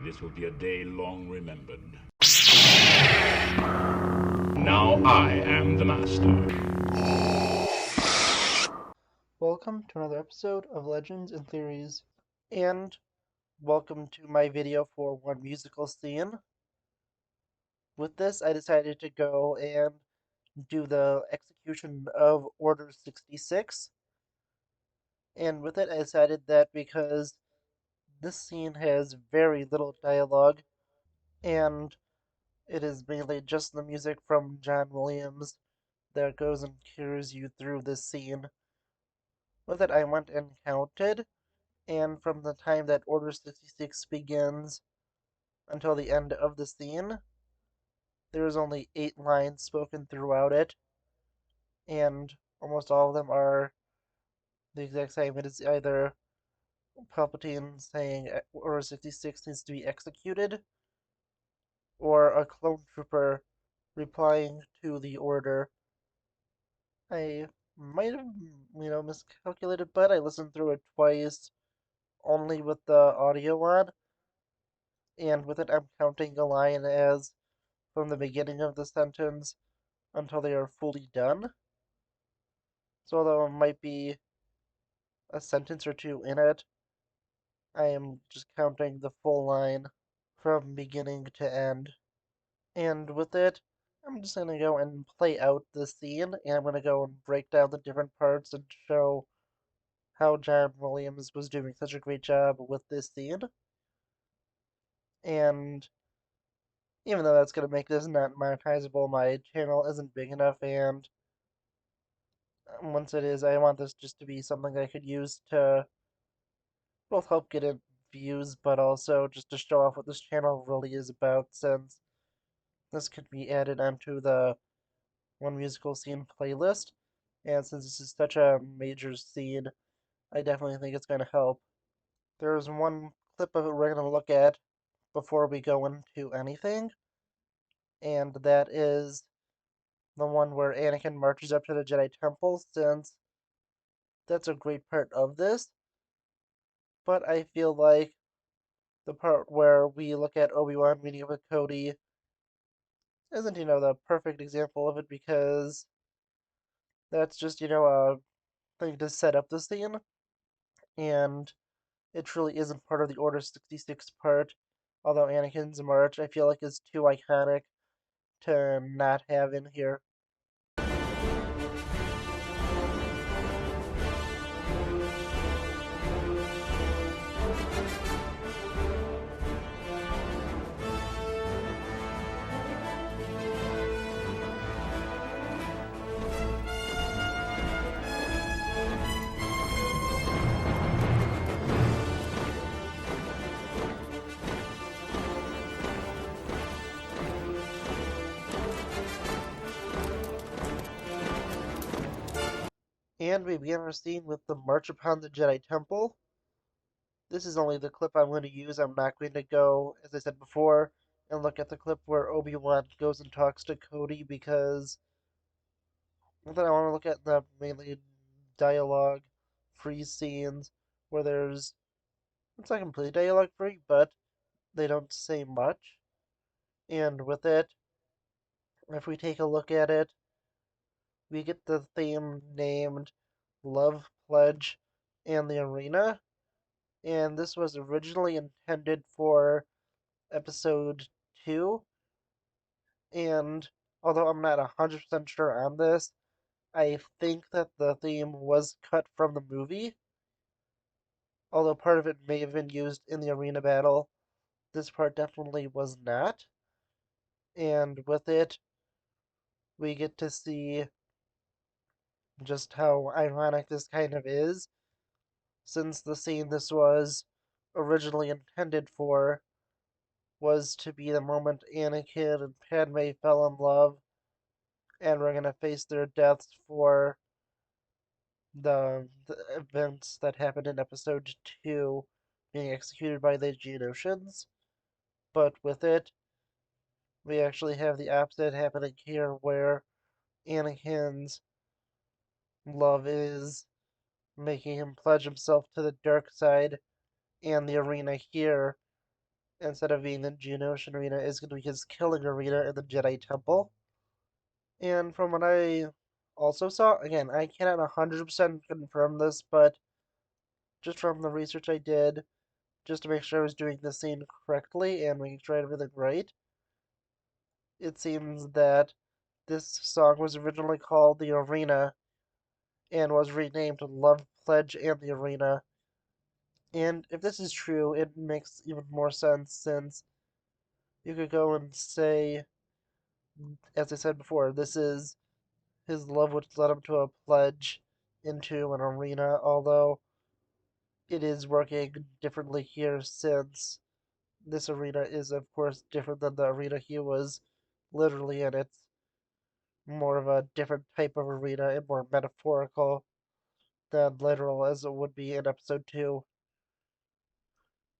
This will be a day long remembered. Now I am the master. Welcome to another episode of Legends and Theories, and welcome to my video for one musical scene. With this, I decided to go and do the execution of Order 66, and with it, I decided that because this scene has very little dialogue, and it is mainly just the music from John Williams that goes and carries you through this scene. With it, I went and counted, and from the time that Order 66 begins until the end of the scene, there is only 8 lines spoken throughout it, and almost all of them are the exact same. It is either Palpatine saying Order 66 needs to be executed, or a clone trooper replying to the order. I might have, miscalculated, but I listened through it twice, only with the audio on, and with it I'm counting a line as from the beginning of the sentence until they are fully done. So although it might be a sentence or two in it, I am just counting the full line from beginning to end. And with it, I'm just gonna go and play out the scene, and I'm gonna go and break down the different parts and show how John Williams was doing such a great job with this scene. And even though that's gonna make this not monetizable, my channel isn't big enough, and once it is, I want this just to be something I could use to both help get in views, but also just to show off what this channel really is about, since this could be added onto the One Musical Scene playlist. And since this is such a major scene, I definitely think it's going to help. There's one clip of it we're going to look at before we go into anything, and that is the one where Anakin marches up to the Jedi Temple, since that's a great part of this. But I feel like the part where we look at Obi-Wan meeting with Cody isn't, the perfect example of it, because that's just, a thing to set up the scene, and it truly isn't part of the Order 66 part. Although Anakin's march, I feel like, is too iconic to not have in here. And we begin our scene with the March upon the Jedi Temple. This is only the clip I'm going to use. I'm not going to go, as I said before, and look at the clip where Obi-Wan goes and talks to Cody, because then I want to look at the mainly dialogue free scenes where it's not completely dialogue free, but they don't say much. And with it, if we take a look at it, we get the theme named Love Pledge and the Arena. And this was originally intended for episode 2. And although I'm not 100% sure on this, I think that the theme was cut from the movie. Although part of it may have been used in the arena battle, this part definitely was not. And with it, we get to see just how ironic this kind of is, since the scene this was originally intended for was to be the moment Anakin and Padme fell in love and were going to face their deaths for the events that happened in episode 2 being executed by the Geonosians. But with it, we actually have the opposite happening here, where Anakin's love is making him pledge himself to the dark side, and the arena here instead of being the Geonosian arena, is going to be his killing arena in the Jedi Temple. And from what I also saw, again, I cannot 100% confirm this, but just from the research I did, just to make sure I was doing the scene correctly and making sure I had everything right, it seems that this song was originally called The Arena and was renamed Love Pledge and the Arena. And if this is true, it makes even more sense since you could go and say, as I said before, this is his love which led him to a pledge into an arena, although it is working differently here since this arena is, of course, different than the arena he was literally in. It's more of a different type of arena and more metaphorical than literal as it would be in episode 2.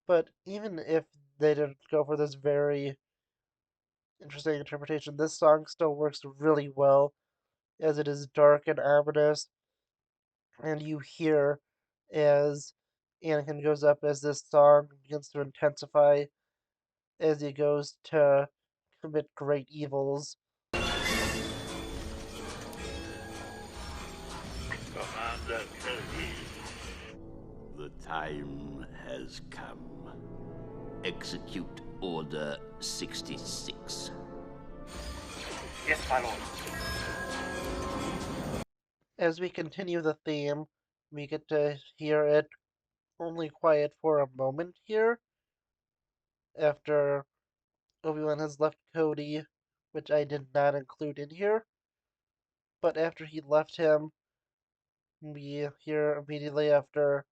But even if they didn't go for this very interesting interpretation, this song still works really well as it is dark and ominous, and you hear as Anakin goes up as this song begins to intensify as he goes to commit great evils. Commander Kelly, the time has come. Execute Order 66. Yes, my lord. As we continue the theme, we get to hear it only quiet for a moment here after Obi-Wan has left Cody, which I did not include in here. But after he left him, we hear immediately after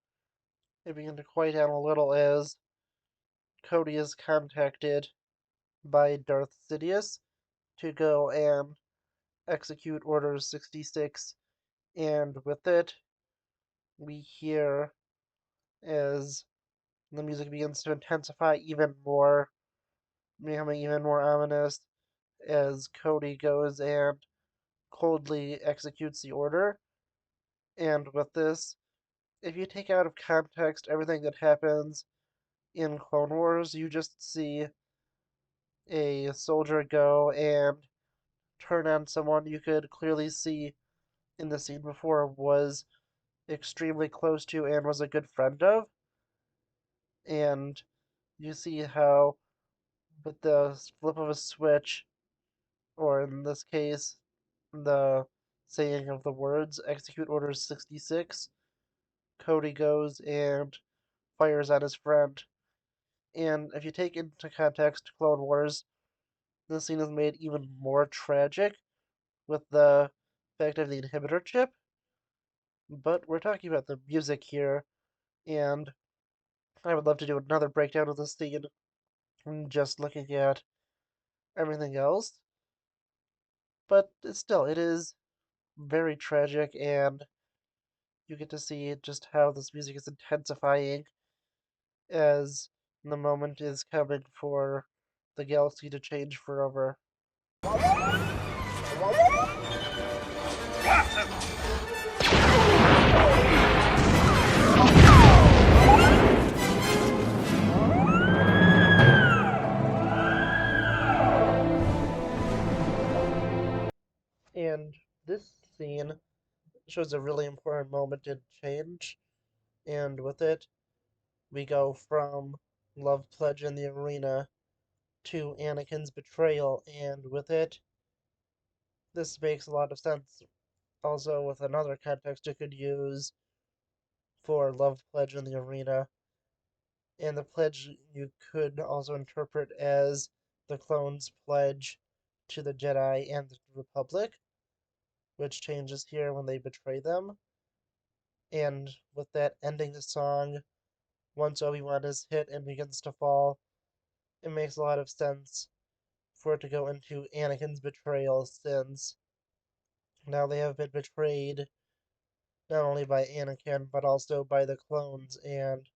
it began to quiet down a little as Cody is contacted by Darth Sidious to go and execute Order 66, and with it, we hear as the music begins to intensify even more, becoming even more ominous as Cody goes and coldly executes the order. And with this, if you take out of context everything that happens in Clone Wars, you just see a soldier go and turn on someone you could clearly see in the scene before was extremely close to and was a good friend of. And you see how, with the flip of a switch, or in this case, the saying of the words, execute Order 66, Cody goes and fires at his friend. And if you take into context Clone Wars, this scene is made even more tragic with the fact of the inhibitor chip. But we're talking about the music here, and I would love to do another breakdown of this scene, just looking at everything else. But still, it is very tragic, and you get to see just how this music is intensifying as the moment is coming for the galaxy to change forever. And this scene shows a really important moment in change, and with it, we go from Love Pledge in the arena to Anakin's betrayal, and with it, this makes a lot of sense. Also, with another context you could use for Love Pledge in the arena, and the pledge you could also interpret as the clones' pledge to the Jedi and the Republic, which changes here when they betray them. And with that ending the song, once Obi-Wan is hit and begins to fall, it makes a lot of sense for it to go into Anakin's betrayal, since now they have been betrayed not only by Anakin but also by the clones, and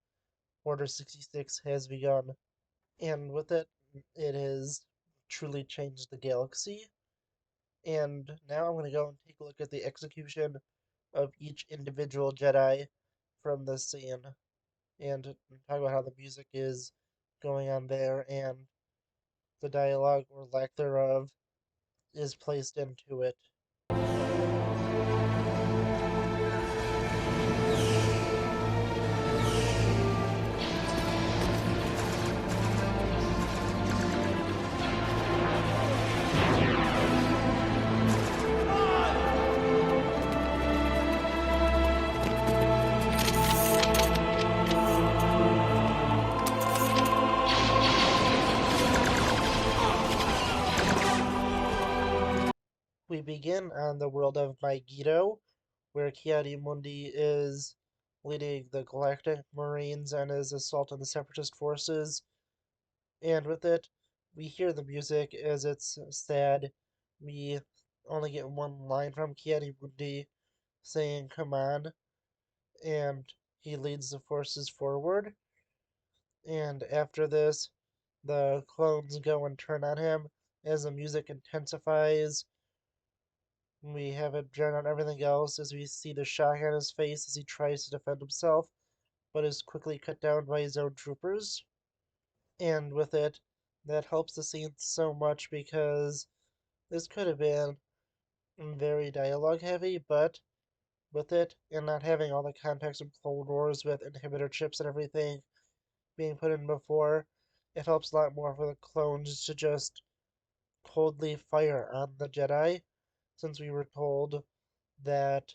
Order 66 has begun. And with it, it has truly changed the galaxy. And now I'm going to go and take a look at the execution of each individual Jedi from this scene, and talk about how the music is going on there, and the dialogue, or lack thereof, is placed into it. We begin on the world of Megiddo, where Ki-Adi-Mundi is leading the Galactic Marines and is assaulting the Separatist forces. And with it, we hear the music as it's sad. We only get one line from Ki-Adi-Mundi saying, "Come on," and he leads the forces forward. And after this, the clones go and turn on him as the music intensifies. We have it drown out everything else as we see the shock on his face as he tries to defend himself, but is quickly cut down by his own troopers. And with it, that helps the scene so much because this could have been very dialogue heavy, but with it, and not having all the context of Clone Wars with inhibitor chips and everything being put in before, it helps a lot more for the clones to just coldly fire on the Jedi, since we were told that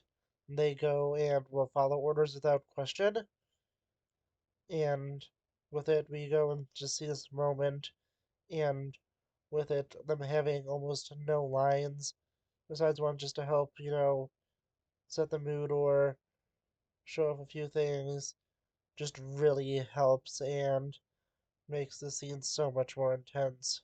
they go and will follow orders without question. And with it, we go and just see this moment, and with it, them having almost no lines, besides one just to help, set the mood or show off a few things, just really helps and makes the scene so much more intense.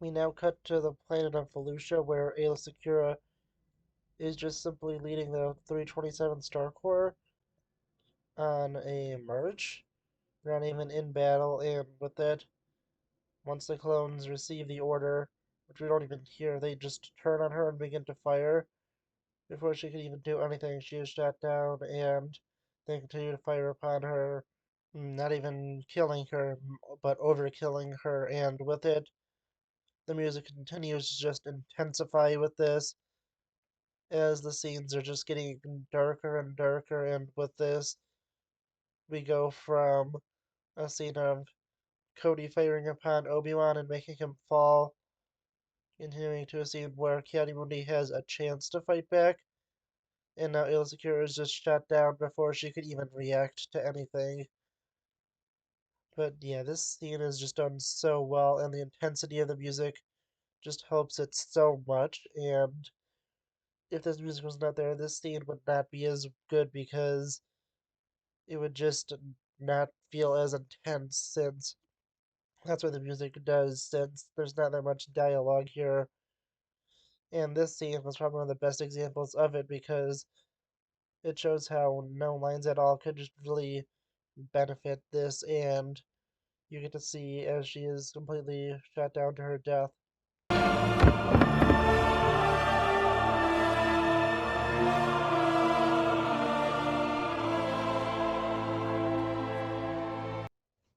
We now cut to the planet of Felucia, where Aayla Secura is just simply leading the 327 Star Corps on a march. They're not even in battle, and with that, once the clones receive the order, which we don't even hear, they just turn on her and begin to fire. Before she can even do anything, she is shot down, and they continue to fire upon her, not even killing her, but overkilling her, and with it, the music continues to just intensify with this, as the scenes are just getting darker and darker, and with this, we go from a scene of Cody firing upon Obi-Wan and making him fall, continuing to a scene where Ki-Adi-Mundi has a chance to fight back, and now Aayla Secura is just shot down before she could even react to anything. But yeah, this scene is just done so well, and the intensity of the music just helps it so much, and if this music was not there, this scene would not be as good because it would just not feel as intense, since that's what the music does, since there's not that much dialogue here. And this scene was probably one of the best examples of it because it shows how no lines at all could just really benefit this, and you get to see as she is completely shot down to her death.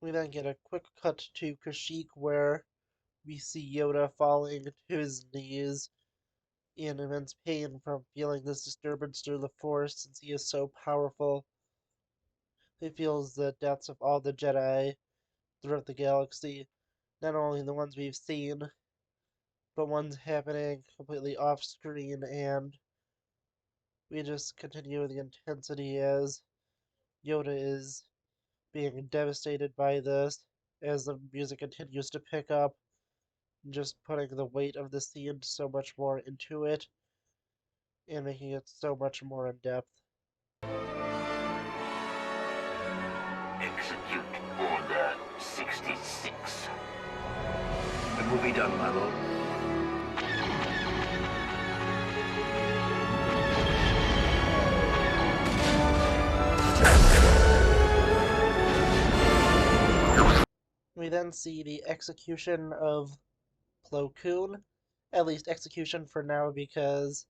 We then get a quick cut to Kashyyyk where we see Yoda falling to his knees in immense pain from feeling this disturbance through the Force, since he is so powerful. He feels the deaths of all the Jedi throughout the galaxy, not only the ones we've seen, but ones happening completely off screen, and we just continue the intensity as Yoda is being devastated by this, as the music continues to pick up, just putting the weight of the scene so much more into it, and making it so much more in depth. Execute Order 66. It will be done, my lord. We then see the execution of Plo Koon. At least execution for now, because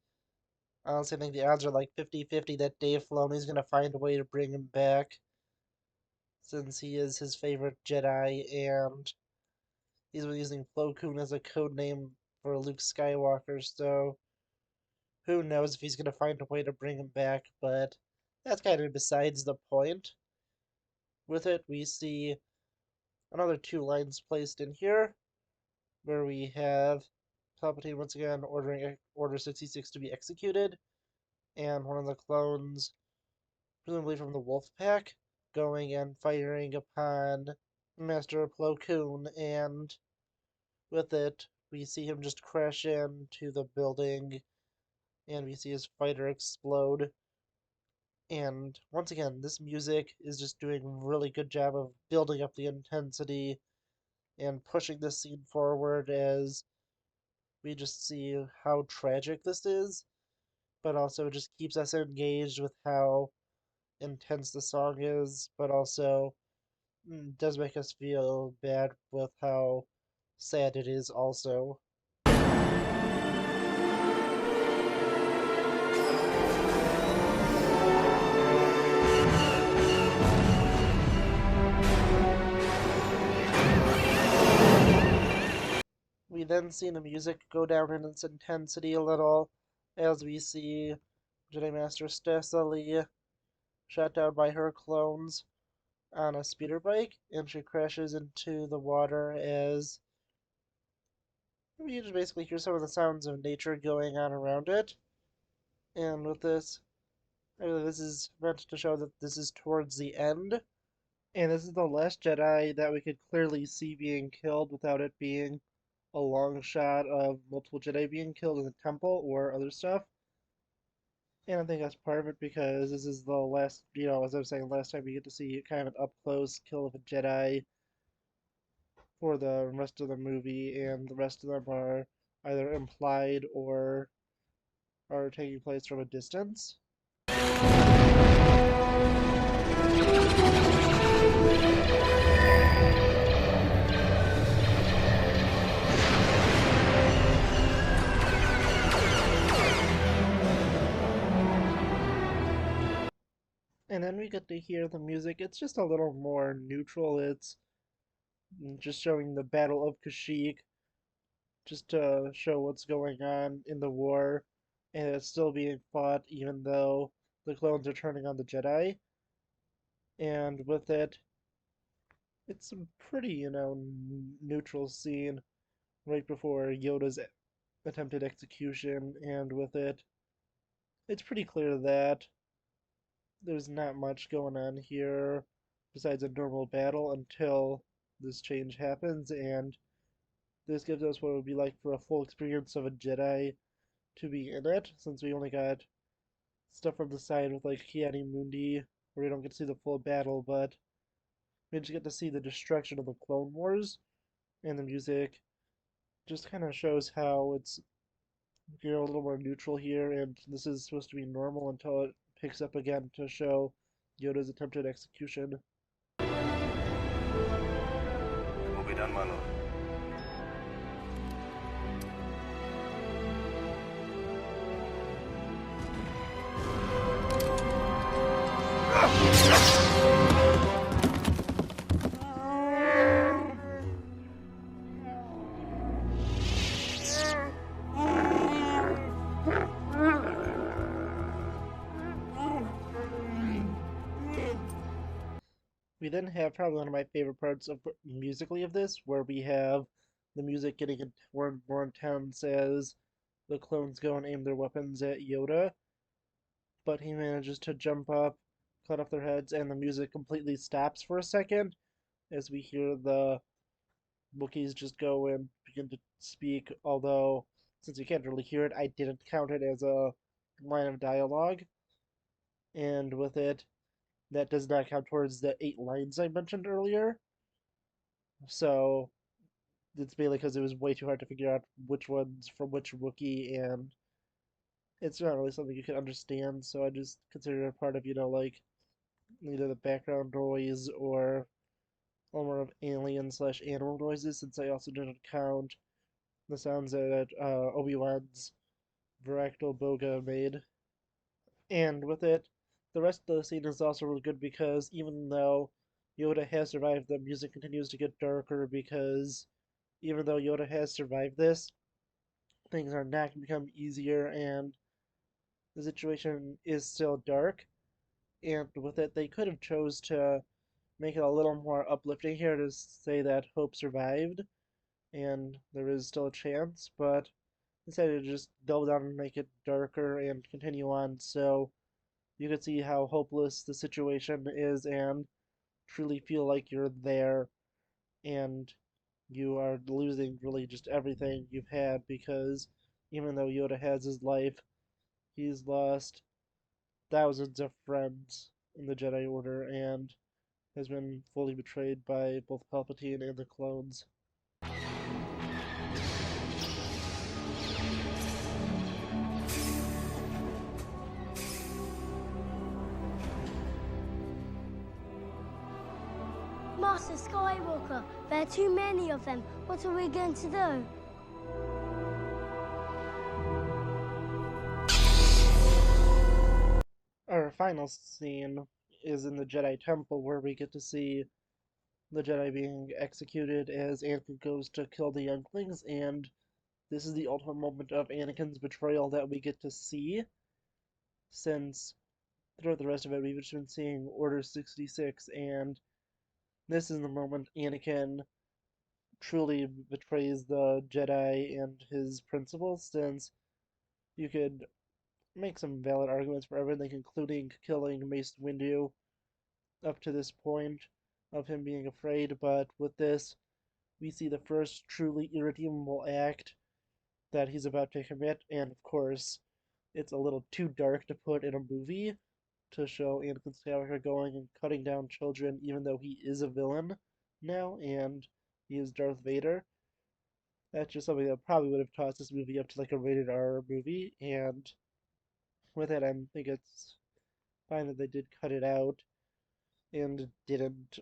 I honestly think the odds are like 50-50 that Dave Filoni's going to find a way to bring him back, since he is his favorite Jedi, and he's been using Plo Koon as a code name for Luke Skywalker, so who knows if he's going to find a way to bring him back, but that's kind of besides the point. With it, we see another 2 lines placed in here, where we have Palpatine once again ordering Order 66 to be executed, and one of the clones, presumably from the Wolf Pack, going and firing upon Master Plo Koon, and with it, we see him just crash into the building, and we see his fighter explode. And once again, this music is just doing a really good job of building up the intensity and pushing this scene forward as we just see how tragic this is, but also just keeps us engaged with how intense the song is, but also does make us feel bad with how sad it is also. We then see the music go down in its intensity a little as we see Jedi Master Stessa shot down by her clones on a speeder bike, and she crashes into the water as you just basically hear some of the sounds of nature going on around it. And with this, I believe this is meant to show that this is towards the end, and this is the last Jedi that we could clearly see being killed without it being a long shot of multiple Jedi being killed in the temple or other stuff. And I think that's part of it because this is the last, as I was saying last time, we get to see kind of an up close kill of a Jedi for the rest of the movie, and the rest of them are either implied or are taking place from a distance. And then we get to hear the music. It's just a little more neutral. It's just showing the Battle of Kashyyyk, just to show what's going on in the war, and it's still being fought even though the clones are turning on the Jedi. And with it, it's a pretty, neutral scene right before Yoda's attempted execution, and with it, it's pretty clear that there's not much going on here besides a normal battle until this change happens, and this gives us what it would be like for a full experience of a Jedi to be in it, since we only got stuff from the side with like Ki-Adi-Mundi, where we don't get to see the full battle, but we just get to see the destruction of the Clone Wars, and the music just kind of shows how it's a little more neutral here, and this is supposed to be normal until it picks up again to show Yoda's attempted execution. It will be done, my lord. We then have probably one of my favorite parts of musically of this, where we have the music getting more and more intense as the clones go and aim their weapons at Yoda, but he manages to jump up, cut off their heads, and the music completely stops for a second as we hear the Wookiees just go and begin to speak, although since you can't really hear it, I didn't count it as a line of dialogue. And with it, that does not count towards the 8 lines I mentioned earlier. So it's mainly because it was way too hard to figure out which one's from which Wookiee, and it's not really something you can understand, so I just consider it part of, like, either the background noise or a little more of alien/animal noises, since I also didn't count the sounds that Obi-Wan's Varactyl Boga made. And with it, the rest of the scene is also really good because even though Yoda has survived, the music continues to get darker because even though Yoda has survived this, things are not going to become easier and the situation is still dark. And with it, they could have chose to make it a little more uplifting here to say that Hope survived and there is still a chance, but decided to just double down and make it darker and continue on so you could see how hopeless the situation is and truly feel like you're there and you are losing really just everything you've had because even though Yoda has his life, he's lost thousands of friends in the Jedi Order and has been fully betrayed by both Palpatine and the clones. Master Skywalker, there are too many of them. What are we going to do? Our final scene is in the Jedi Temple where we get to see the Jedi being executed as Anakin goes to kill the younglings, and this is the ultimate moment of Anakin's betrayal that we get to see, since throughout the rest of it we've just been seeing Order 66, and this is the moment Anakin truly betrays the Jedi and his principles, since you could make some valid arguments for everything, including killing Mace Windu up to this point of him being afraid, but with this, we see the first truly irredeemable act that he's about to commit, and of course, it's a little too dark to put in a movie to show Anakin Skywalker going and cutting down children, even though he is a villain now, and he is Darth Vader. That's just something that probably would have tossed this movie up to like a rated R movie, and with it, I think it's fine that they did cut it out and didn't.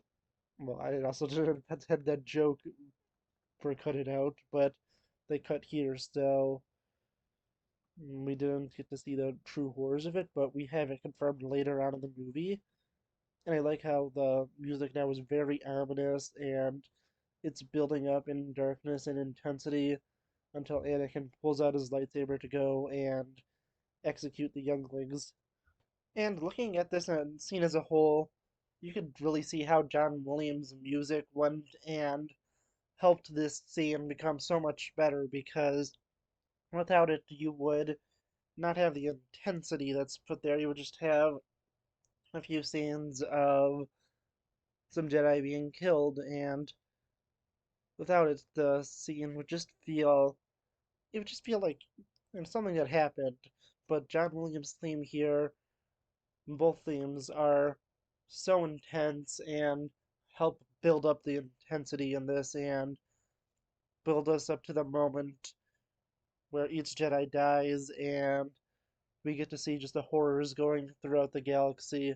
Well, I also didn't had that joke for cut it out, but they cut here, so we didn't get to see the true horrors of it, but we have it confirmed later on in the movie. And I like how the music now is very ominous and it's building up in darkness and intensity until Anakin pulls out his lightsaber to go and execute the younglings. And looking at this scene as a whole, you could really see how John Williams' music went and helped this scene become so much better because without it, you would not have the intensity that's put there. You would just have a few scenes of some Jedi being killed, and without it, the scene would just feel it would just feel like something that happened. But John Williams' theme here, both themes are so intense and help build up the intensity in this and build us up to the moment where each Jedi dies and we get to see just the horrors going throughout the galaxy.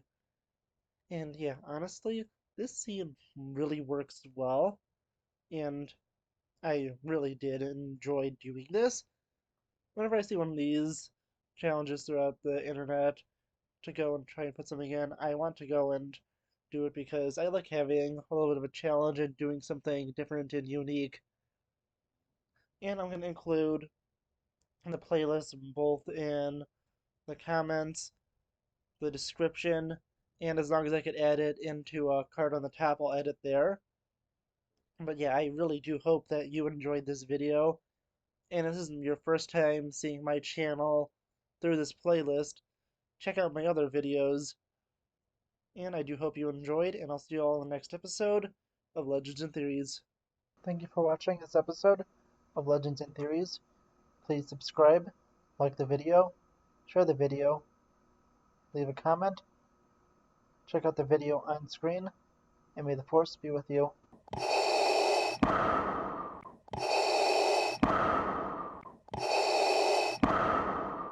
And yeah, honestly, this scene really works well, and I really did enjoy doing this. Whenever I see one of these challenges throughout the internet to go and try and put something in, I want to go and do it because I like having a little bit of a challenge and doing something different and unique. And I'm going to include the playlist both in the comments, the description, and as long as I could add it into a card on the top, I'll add it there. But yeah, I really do hope that you enjoyed this video, and if this isn't your first time seeing my channel through this playlist, check out my other videos, and I do hope you enjoyed, and I'll see you all in the next episode of Legends and Theories. Thank you for watching this episode of Legends and Theories. Please subscribe, like the video, share the video, leave a comment, check out the video on screen, and may the Force be with you.